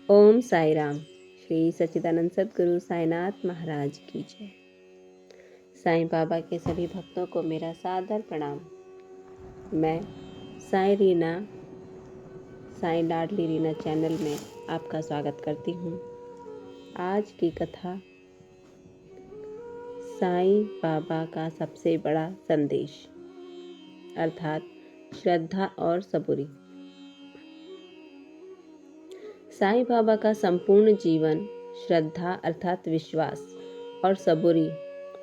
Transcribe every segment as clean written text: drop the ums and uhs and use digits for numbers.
ओम साई राम। श्री सच्चिदानंद सद्गुरु साईनाथ महाराज की जय। साईं बाबा के सभी भक्तों को मेरा सादर प्रणाम। मैं साईं रीना, साईं लाडली रीना चैनल में आपका स्वागत करती हूँ। आज की कथा साईं बाबा का सबसे बड़ा संदेश अर्थात श्रद्धा और सबूरी। साईं बाबा का संपूर्ण जीवन श्रद्धा अर्थात विश्वास और सबूरी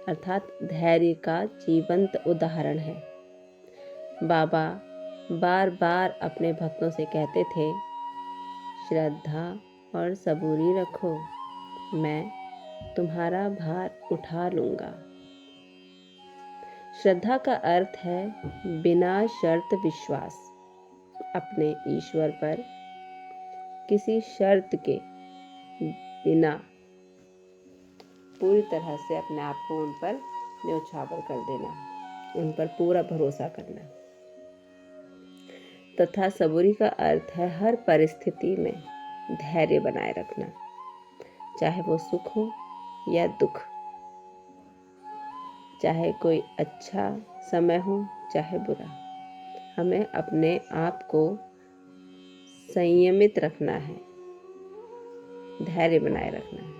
अर्थात धैर्य का जीवंत उदाहरण है। बाबा बार बार अपने भक्तों से कहते थे, श्रद्धा और सबूरी रखो, मैं तुम्हारा भार उठा लूँगा। श्रद्धा का अर्थ है बिना शर्त विश्वास, अपने ईश्वर पर किसी शर्त के बिना पूरी तरह से अपने आप को उन पर न्योछावर कर देना, उन पर पूरा भरोसा करना। तथा सबूरी का अर्थ है हर परिस्थिति में धैर्य बनाए रखना, चाहे वो सुख हो या दुख, चाहे कोई अच्छा समय हो चाहे बुरा। हमें अपने आप को संयमित रखना है, धैर्य बनाए रखना है।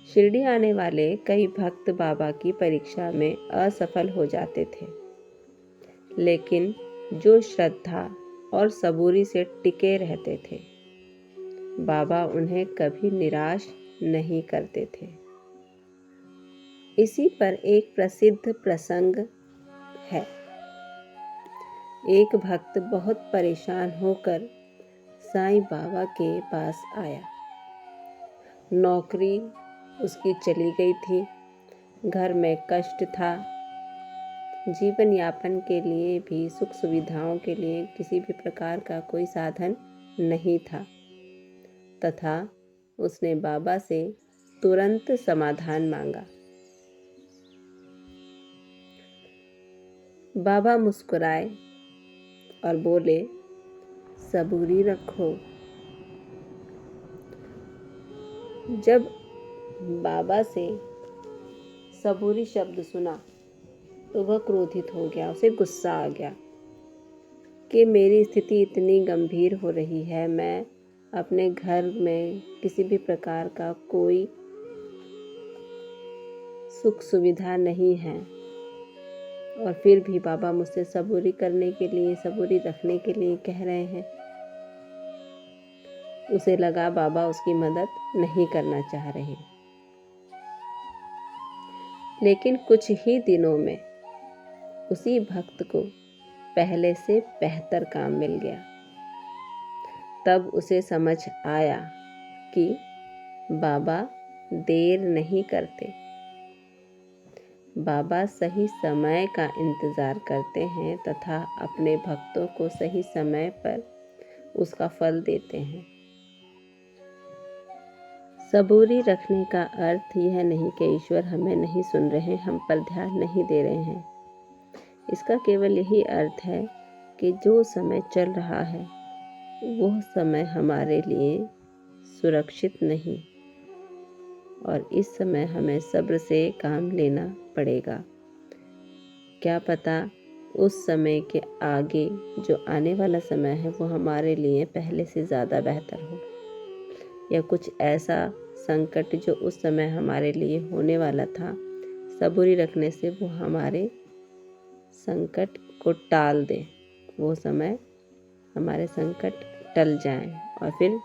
शिरडी आने वाले कई भक्त बाबा की परीक्षा में असफल हो जाते थे, लेकिन जो श्रद्धा और सबूरी से टिके रहते थे, बाबा उन्हें कभी निराश नहीं करते थे। इसी पर एक प्रसिद्ध प्रसंग है। एक भक्त बहुत परेशान होकर साईं बाबा के पास आया। नौकरी उसकी चली गई थी, घर में कष्ट था, जीवन यापन के लिए भी सुख सुविधाओं के लिए किसी भी प्रकार का कोई साधन नहीं था, तथा उसने बाबा से तुरंत समाधान मांगा। बाबा मुस्कुराए और बोले, सबूरी रखो। जब बाबा से सबूरी शब्द सुना तो वह क्रोधित हो गया, उसे गुस्सा आ गया कि मेरी स्थिति इतनी गंभीर हो रही है, मैं अपने घर में किसी भी प्रकार का कोई सुख सुविधा नहीं है, और फिर भी बाबा मुझसे सबूरी करने के लिए, सबूरी रखने के लिए कह रहे हैं। उसे लगा बाबा उसकी मदद नहीं करना चाह रहे। लेकिन कुछ ही दिनों में उसी भक्त को पहले से बेहतर काम मिल गया। तब उसे समझ आया कि बाबा देर नहीं करते, बाबा सही समय का इंतज़ार करते हैं तथा अपने भक्तों को सही समय पर उसका फल देते हैं। सबूरी रखने का अर्थ यह नहीं कि ईश्वर हमें नहीं सुन रहे, हम पर ध्यान नहीं दे रहे हैं। इसका केवल यही अर्थ है कि जो समय चल रहा है वह समय हमारे लिए सुरक्षित नहीं, और इस समय हमें सब्र से काम लेना पड़ेगा। क्या पता उस समय के आगे जो आने वाला समय है वो हमारे लिए पहले से ज़्यादा बेहतर हो, या कुछ ऐसा संकट जो उस समय हमारे लिए होने वाला था, सबूरी रखने से वो हमारे संकट को टाल दे, वो समय हमारे संकट टल जाएं और फिर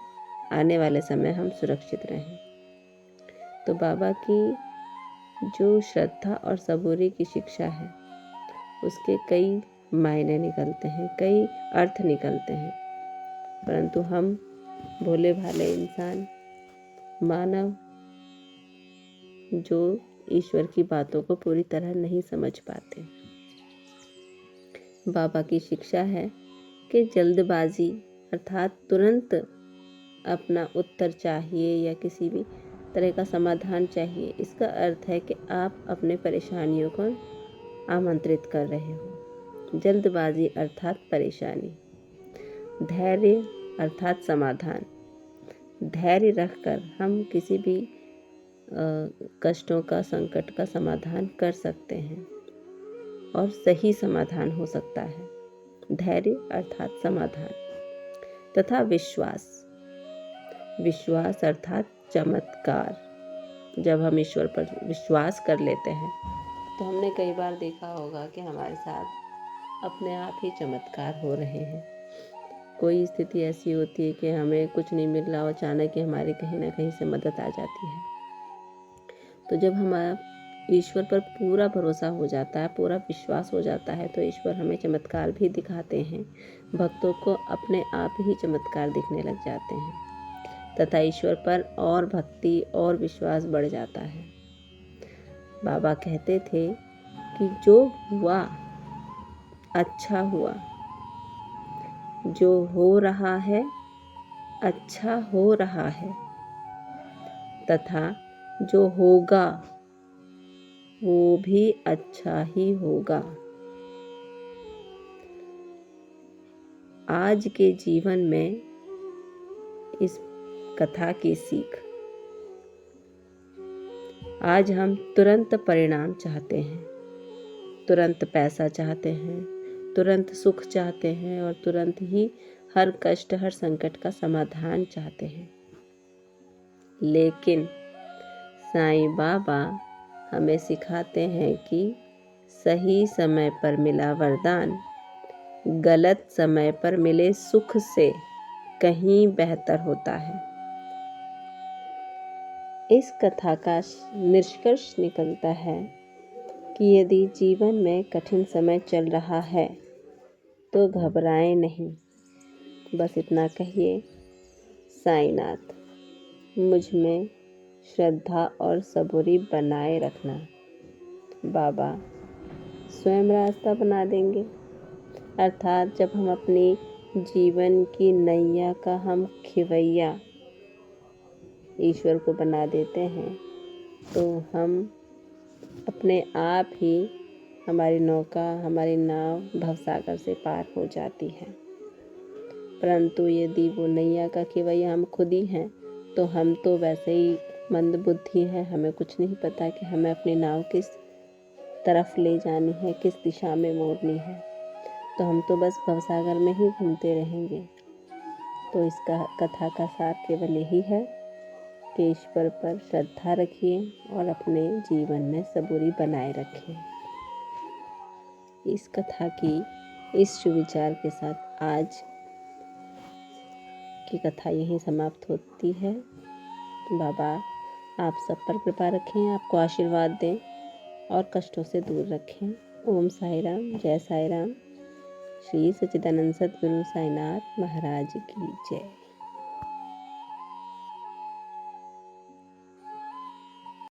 आने वाले समय हम सुरक्षित रहें। तो बाबा की जो श्रद्धा और सबूरी की शिक्षा है उसके कई मायने निकलते हैं, कई अर्थ निकलते हैं, परंतु हम भोले भाले इंसान, मानव, जो ईश्वर की बातों को पूरी तरह नहीं समझ पाते। बाबा की शिक्षा है कि जल्दबाजी अर्थात तुरंत अपना उत्तर चाहिए या किसी भी तरह का समाधान चाहिए, इसका अर्थ है कि आप अपने परेशानियों को आमंत्रित कर रहे हो। जल्दबाजी अर्थात परेशानी। धैर्य अर्थात समाधान। धैर्य रखकर हम किसी भी कष्टों का, संकट का समाधान कर सकते हैं और सही समाधान हो सकता है। धैर्य अर्थात समाधान। तथा विश्वास। विश्वास अर्थात चमत्कार। जब हम ईश्वर पर विश्वास कर लेते हैं तो हमने कई बार देखा होगा कि हमारे साथ अपने आप ही चमत्कार हो रहे हैं। कोई स्थिति ऐसी होती है कि हमें कुछ नहीं मिल रहा और अचानक ही हमारी कहीं ना कहीं से मदद आ जाती है। तो जब हमारा ईश्वर पर पूरा भरोसा हो जाता है, पूरा विश्वास हो जाता है, तो ईश्वर हमें चमत्कार भी दिखाते हैं। भक्तों को अपने आप ही चमत्कार दिखने लग जाते हैं तथा ईश्वर पर और भक्ति और विश्वास बढ़ जाता है। बाबा कहते थे कि जो हुआ अच्छा हुआ, जो हो रहा है अच्छा हो रहा है तथा जो होगा वो भी अच्छा ही होगा। आज के जीवन में इस कथा की सीख। आज हम तुरंत परिणाम चाहते हैं, तुरंत पैसा चाहते हैं, तुरंत सुख चाहते हैं और तुरंत ही हर कष्ट, हर संकट का समाधान चाहते हैं। लेकिन साईं बाबा हमें सिखाते हैं कि सही समय पर मिला वरदान गलत समय पर मिले सुख से कहीं बेहतर होता है। इस कथा का निष्कर्ष निकलता है कि यदि जीवन में कठिन समय चल रहा है तो घबराएं नहीं। बस इतना कहिए, साईनाथ मुझ में श्रद्धा और सबूरी बनाए रखना। बाबा स्वयं रास्ता बना देंगे। अर्थात जब हम अपनी जीवन की नैया का हम खिवैया ईश्वर को बना देते हैं तो हम अपने आप ही, हमारी नौका, हमारी नाव भवसागर से पार हो जाती है। परंतु यदि वो नैया का खिवैया हम खुद ही हैं तो हम तो वैसे ही मंद बुद्धि हैं, हमें कुछ नहीं पता कि हमें अपनी नाव किस तरफ ले जानी है, किस दिशा में मोड़नी है। तो हम तो बस भवसागर में ही घूमते रहेंगे। तो इसका कथा का सार केवल यही है कि ईश्वर पर श्रद्धा रखिए और अपने जीवन में सबूरी बनाए रखें। इस कथा की इस सुविचार के साथ आज की कथा यहीं समाप्त होती है। बाबा आप सब पर कृपा रखें, आपको आशीर्वाद दें और कष्टों से दूर रखें। ओम साई राम, जय साई राम। श्री सच्चिदानंद सद्गुरु साईनाथ महाराज की जय।